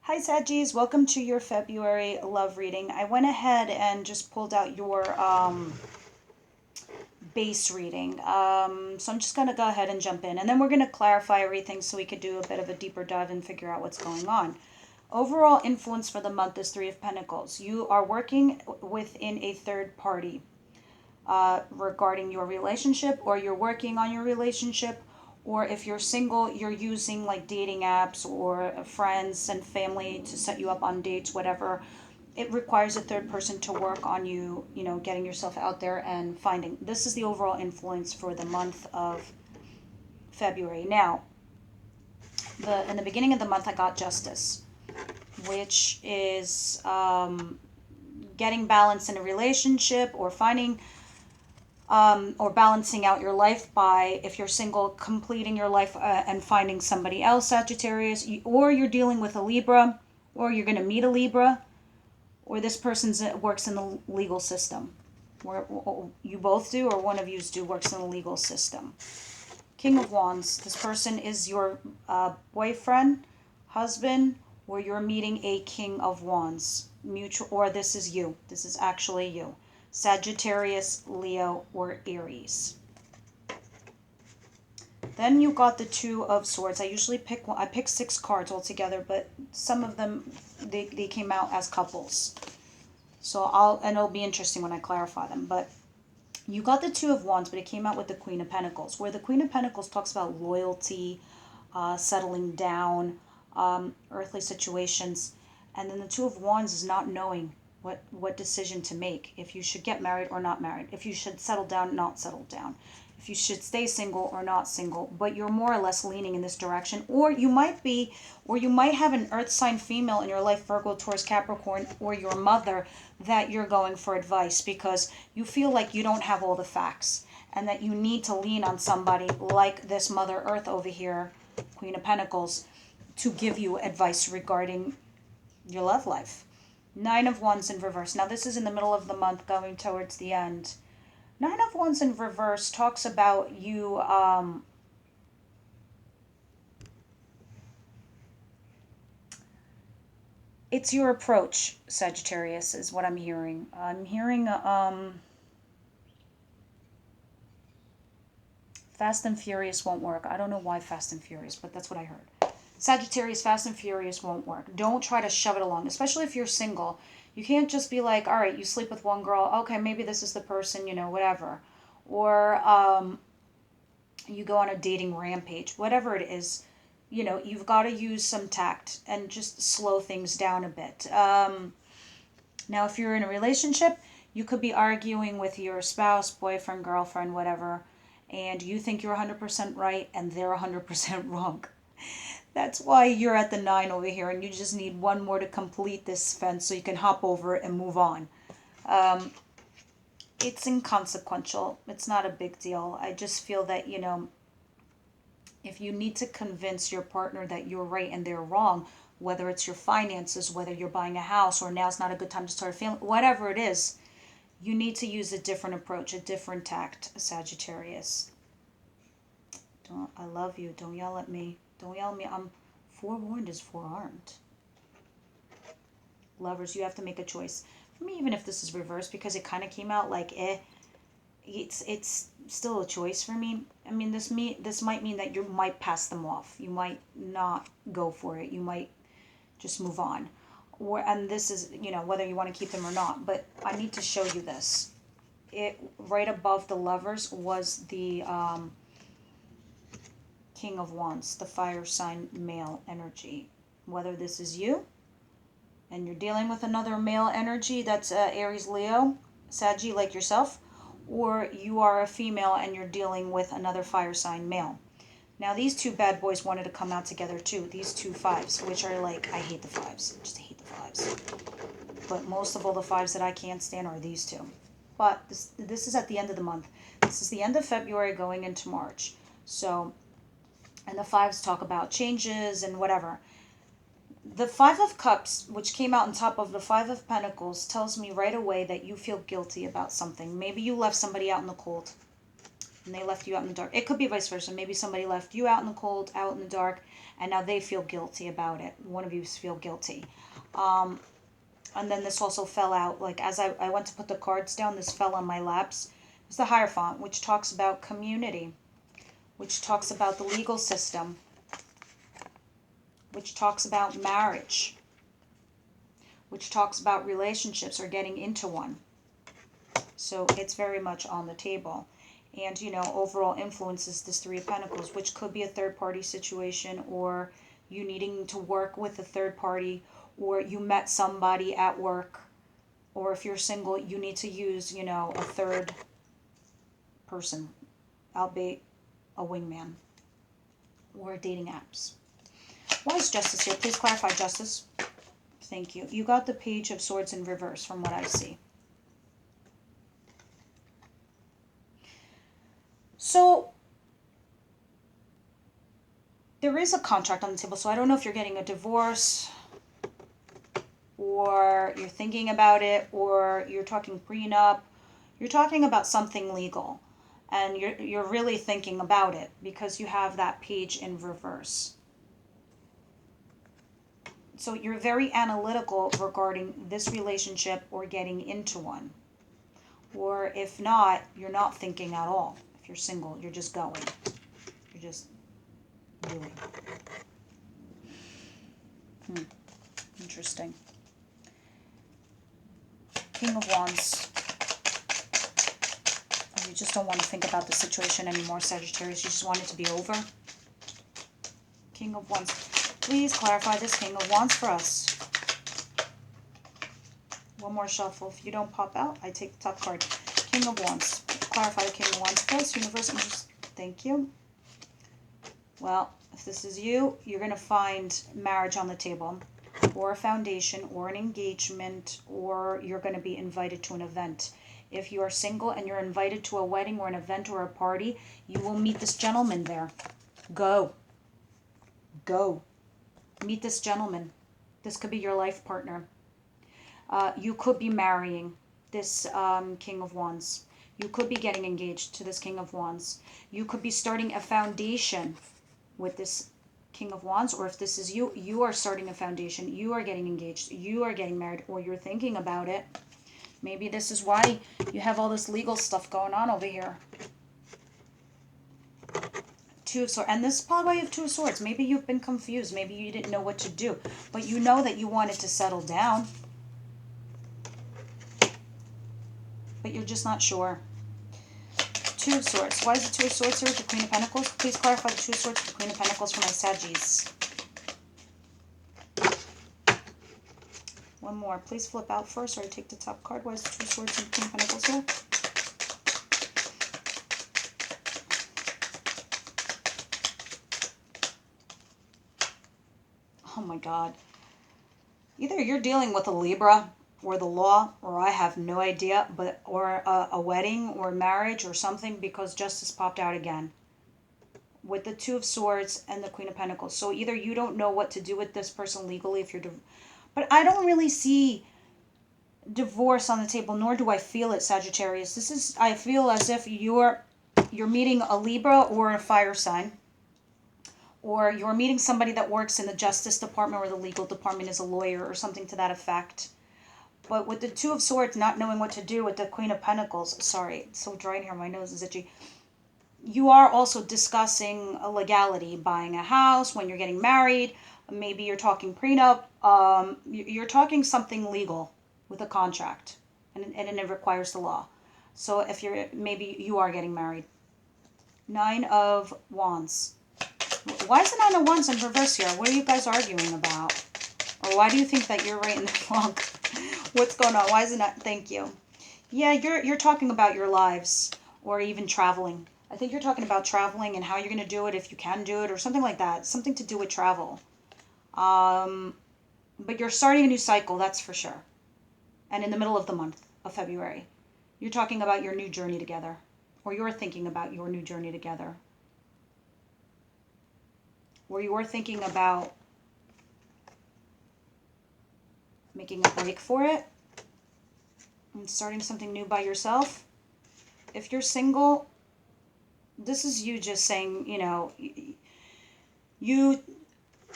Hi Saggies, welcome to your February love reading. I went ahead and just pulled out your base reading. So I'm just going to go ahead and jump in. And then we're going to clarify everything so we could do a bit of a deeper dive and figure out what's going on. Overall influence for the month is Three of Pentacles. You are working within a third party regarding your relationship, or you're working on your relationship. Or if you're single, you're using like dating apps or friends and family to set you up on dates, whatever. It requires a third person to work on you, getting yourself out there and finding. This is the overall influence for the month of February. Now, in the beginning of the month, I got Justice, which is getting balance in a relationship, or finding or balancing out your life by, if you're single, completing your life and finding somebody else, Sagittarius, or you're dealing with a Libra, or you're going to meet a Libra, or this person works in the legal system. Or you both do, or one of you works in the legal system. King of Wands, this person is your boyfriend, husband, or you're meeting a King of Wands. Mutual, or this is you. This is actually you. Sagittarius, Leo, or Aries. Then you got the Two of Swords. I usually pick 6 cards altogether, but some of them, they came out as couples. So it'll be interesting when I clarify them. But you got the Two of Wands, but it came out with the Queen of Pentacles, where the Queen of Pentacles talks about loyalty, settling down, earthly situations. And then the Two of Wands is not knowing what decision to make, if you should get married or not married, if you should settle down, not settle down, if you should stay single or not single. But you're more or less leaning in this direction, or you might have an earth sign female in your life, Virgo, Taurus, Capricorn, or your mother, that you're going for advice because you feel like you don't have all the facts, and that you need to lean on somebody like this Mother Earth over here, Queen of Pentacles, to give you advice regarding your love life. Nine of Wands in reverse. Now this is in the middle of the month, going towards the end. Nine of Wands in reverse talks about you it's your approach, Sagittarius, is what I'm hearing. I'm hearing Fast and Furious won't work. I don't know why Fast and Furious, but that's what I heard. Sagittarius, Fast and Furious won't work. Don't try to shove it along, especially if you're single. You can't just be like, all right, you sleep with one girl. Okay, maybe this is the person, whatever. Or you go on a dating rampage. Whatever it is, you've got to use some tact and just slow things down a bit. Now, if you're in a relationship, you could be arguing with your spouse, boyfriend, girlfriend, whatever, and you think you're 100% right and they're 100% wrong. That's why you're at the 9 over here, and you just need one more to complete this fence so you can hop over it and move on. It's inconsequential. It's not a big deal. I just feel that, if you need to convince your partner that you're right and they're wrong, whether it's your finances, whether you're buying a house, or now's not a good time to start a family, whatever it is, you need to use a different approach, a different tact, Sagittarius. I love you. Don't yell at me. Don't yell at me. I'm forewarned is forearmed. Lovers, you have to make a choice. For me, even if this is reversed, because it kind of came out like it's still a choice for me. I mean, this might mean that you might pass them off. You might not go for it. You might just move on. And this is, whether you want to keep them or not. But I need to show you this. It right above the Lovers was the King of Wands, the fire sign male energy. Whether this is you and you're dealing with another male energy that's Aries, Leo, Saggy like yourself, or you are a female and you're dealing with another fire sign male. Now these two bad boys wanted to come out together too. These two fives, which are like, I hate the fives. I just hate the fives. But most of all, the fives that I can't stand are these two. But this is at the end of the month. This is the end of February going into March. So, and the fives talk about changes and whatever. The Five of Cups, which came out on top of the Five of Pentacles, tells me right away that you feel guilty about something. Maybe you left somebody out in the cold. and they left you out in the dark. It could be vice versa. Maybe somebody left you out in the cold, out in the dark, and now they feel guilty about it. One of you feel guilty. And then this also fell out. Like as I went to put the cards down, this fell on my laps. It's the Hierophant, which talks about community, which talks about the legal system, which talks about marriage, which talks about relationships or getting into one. So it's very much on the table. And, you know, overall influences this Three of Pentacles, which could be a third-party situation, or you needing to work with a third party, or you met somebody at work, or if you're single, you need to use, you know, a third person, albeit a wingman, or dating apps. Why is Justice here? Please clarify, Justice. Thank you. You got the Page of Swords in reverse from what I see. So there is a contract on the table. So I don't know if you're getting a divorce, or you're thinking about it, or you're talking prenup. You're talking about something legal, and you're really thinking about it because you have that page in reverse. So you're very analytical regarding this relationship or getting into one. Or if not, you're not thinking at all. If you're single, you're just going. You're just doing. Interesting. King of Wands. You just don't want to think about the situation anymore, Sagittarius. You just want it to be over. King of Wands. Please clarify this King of Wands for us. One more shuffle. If you don't pop out, I take the top card. King of Wands. Clarify the King of Wands for us. Universe, thank you. Well, if this is you, you're going to find marriage on the table, or a foundation, or an engagement, or you're going to be invited to an event. If you are single and you're invited to a wedding or an event or a party, you will meet this gentleman there. Go. Go. Meet this gentleman. This could be your life partner. You could be marrying this King of Wands. You could be getting engaged to this King of Wands. You could be starting a foundation with this King of Wands, or if this is you, you are starting a foundation. You are getting engaged. You are getting married, or you're thinking about it. Maybe this is why you have all this legal stuff going on over here. Two of Swords. And this is probably why you have Two of Swords. Maybe you've been confused. Maybe you didn't know what to do. But you know that you wanted to settle down. But you're just not sure. Two of Swords. Why is the Two of Swords here with the Queen of Pentacles? Please clarify the Two of Swords with the Queen of Pentacles for my Saggies. One more. Please flip out first, or I take the top card. Why is the Two of Swords and the Queen of Pentacles here? Oh my God. Either you're dealing with a Libra or the law, or I have no idea, but or a wedding or marriage or something, because Justice popped out again with the Two of Swords and the Queen of Pentacles. So either you don't know what to do with this person legally if you're but I don't really see divorce on the table, nor do I feel it, Sagittarius. This is, I feel as if you're meeting a Libra or a fire sign, or you're meeting somebody that works in the Justice Department or the legal department as a lawyer or something to that effect. But with the Two of Swords, not knowing what to do with the Queen of Pentacles, sorry, it's so dry in here, my nose is itchy. You are also discussing a legality, buying a house, when you're getting married. Maybe you're talking prenup. You're talking something legal with a contract, and it requires the law. So if you're, maybe you are getting married. Nine of Wands. Why is the Nine of Wands in reverse here? What are you guys arguing about? Or why do you think that you're right and they're wrong? What's going on? Why is it not? Thank you. Yeah, you're talking about your lives, or even traveling. I think you're talking about traveling and how you're going to do it, if you can do it, or something like that. Something to do with travel. But you're starting a new cycle, that's for sure. And in the middle of the month of February, you're talking about your new journey together, or you're thinking about your new journey together, or you're thinking about making a break for it and starting something new by yourself. If you're single, this is you just saying, you know, you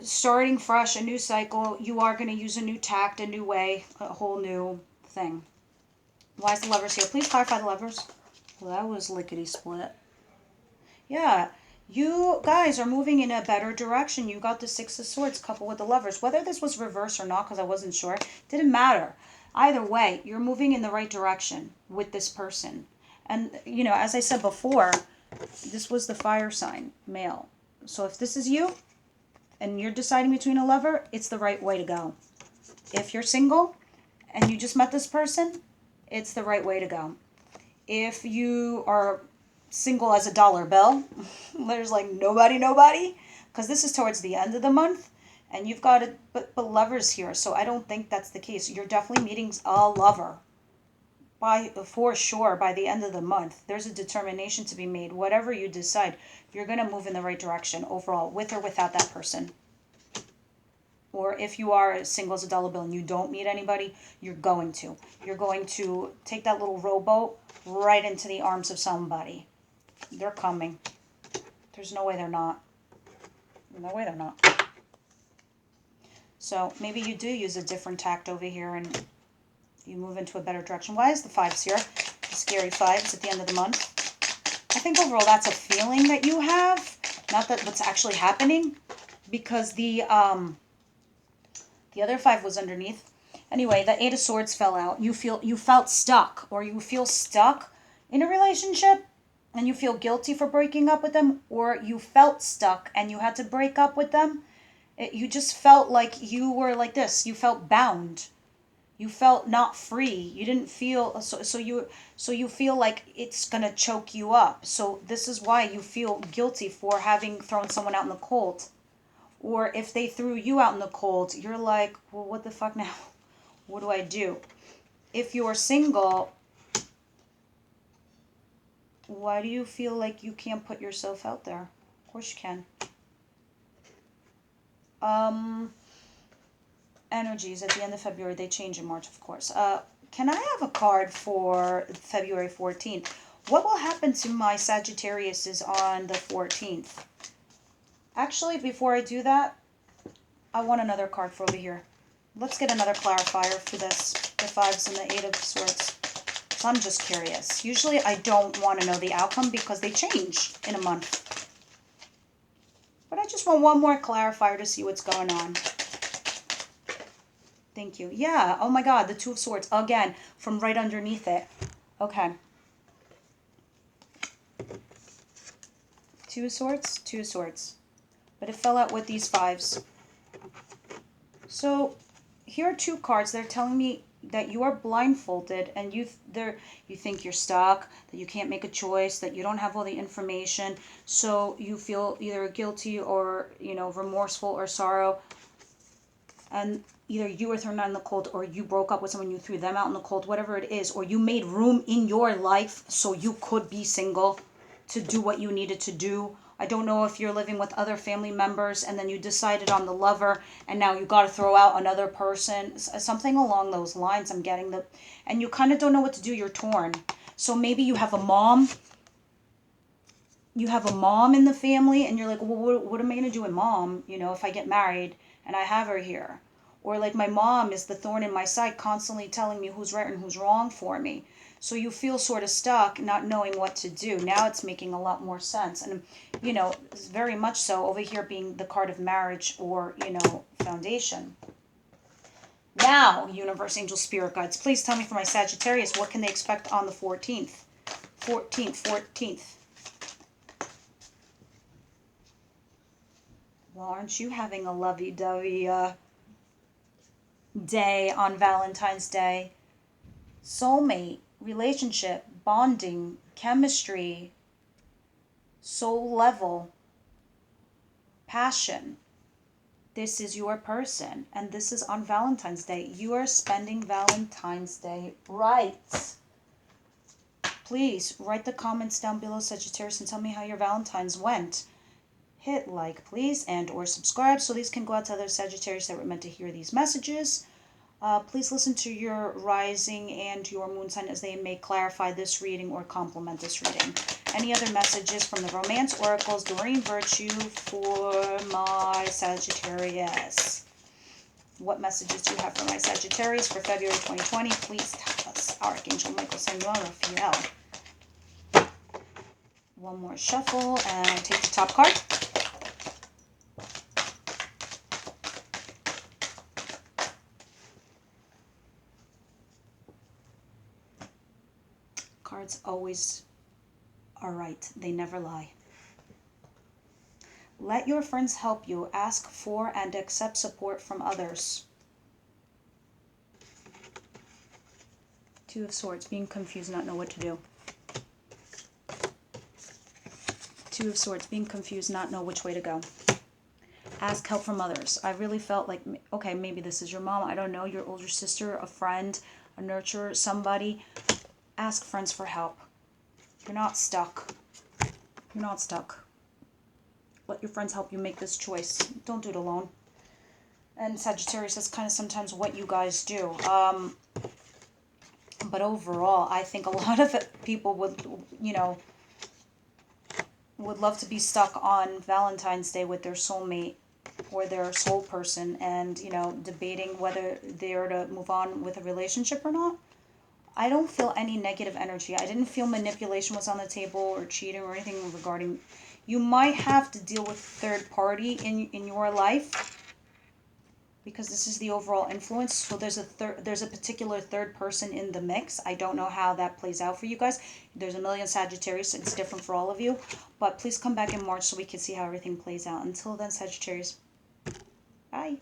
starting fresh, a new cycle. You are going to use a new tact, a new way, a whole new thing. Why is the Lovers here? Please clarify the Lovers. Well, that was lickety split. Yeah, you guys are moving in a better direction. You got the Six of Swords coupled with the Lovers. Whether this was reversed or not, because I wasn't sure, didn't matter. Either way, you're moving in the right direction with this person. And, you know, as I said before, this was the fire sign, male. So if this is you and you're deciding between a lover, it's the right way to go. If you're single and you just met this person, it's the right way to go. If you are single as a dollar bill, there's like nobody, because this is towards the end of the month, and you've got it, but Lovers here, so I don't think that's the case. You're definitely meeting a lover for sure by the end of the month. There's a determination to be made. Whatever you decide, you're going to move in the right direction overall, with or without that person. Or if you are single as a dollar bill and you don't meet anybody, you're going to take that little rowboat right into the arms of somebody. They're coming. There's no way they're not. No way they're not. So maybe you do use a different tact over here and you move into a better direction. Why is the fives here? The scary fives at the end of the month. I think overall that's a feeling that you have, not that what's actually happening, because the other five was underneath. Anyway, the Eight of Swords fell out. You felt stuck, or you feel stuck in a relationship and you feel guilty for breaking up with them, or you felt stuck and you had to break up with them. You just felt like you were like this. You felt bound. You felt not free. You didn't feel so you feel like it's going to choke you up. So this is why you feel guilty for having thrown someone out in the cold. Or if they threw you out in the cold, you're like, well, what the fuck now? What do I do? If you're single, why do you feel like you can't put yourself out there? Of course you can. Energies at the end of February, they change in March, of course. Can I have a card for February 14th? What will happen to my Sagittariuses on the 14th? Actually, before I do that, I want another card for over here. Let's get another clarifier for this, the fives and the Eight of Swords. So I'm just curious. Usually I don't want to know the outcome because they change in a month. But I just want one more clarifier to see what's going on. Thank you. Yeah, oh my God, the Two of Swords, again, from right underneath it. Okay. Two of Swords, Two of Swords. But it fell out with these fives. So here are two cards. They're telling me that you are blindfolded and you think you're stuck, that you can't make a choice, that you don't have all the information. So you feel either guilty or, you know, remorseful or sorrow. And either you were thrown out in the cold, or you broke up with someone, you threw them out in the cold, whatever it is, or you made room in your life so you could be single to do what you needed to do. I don't know if you're living with other family members and then you decided on the lover and now you got to throw out another person. Something along those lines I'm getting. And you kind of don't know what to do. You're torn. So maybe you have a mom. You have a mom in the family and you're like, well, what am I going to do with mom, you know, if I get married and I have her here? Or like my mom is the thorn in my side, constantly telling me who's right and who's wrong for me. So you feel sort of stuck, not knowing what to do. Now it's making a lot more sense. And, you know, very much so over here being the card of marriage or, you know, foundation. Now, universe, angel, spirit guides, please tell me for my Sagittarius, what can they expect on the 14th? 14th. Well, aren't you having a lovey-dovey day on Valentine's Day? Soulmate, relationship, bonding, chemistry, soul level, passion. This is your person, and this is on Valentine's Day. You are spending Valentine's Day right. Please write the comments down below, Sagittarius, and tell me how your Valentine's went. Hit like, please, and or subscribe so these can go out to other Sagittarius that were meant to hear these messages. Please listen to your rising and your moon sign as they may clarify this reading or complement this reading. Any other messages from the Romance Oracles, Doreen Virtue, for my Sagittarius? What messages do you have for my Sagittarius for February 2020? Please tell us. Archangel Michael, Samuel, Raphael. One more shuffle, and I take the top card. Cards always are right. They never lie. Let your friends help you. Ask for and accept support from others. Two of Swords. Being confused, not know what to do. Two of Swords. Being confused, not know which way to go. Ask help from others. I really felt like, okay, maybe this is your mom. I don't know. Your older sister, a friend, a nurturer, somebody. Ask friends for help. You're not stuck. You're not stuck. Let your friends help you make this choice. Don't do it alone. And Sagittarius, that's kind of sometimes what you guys do. But overall, I think a lot of people would, you know, would love to be stuck on Valentine's Day with their soulmate or their soul person and, you know, debating whether they're to move on with a relationship or not. I don't feel any negative energy. I didn't feel manipulation was on the table or cheating or anything regarding. You might have to deal with third party in your life because this is the overall influence. So there's a particular third person in the mix. I don't know how that plays out for you guys. There's a million Sagittarius. It's different for all of you. But please come back in March so we can see how everything plays out. Until then, Sagittarius, bye.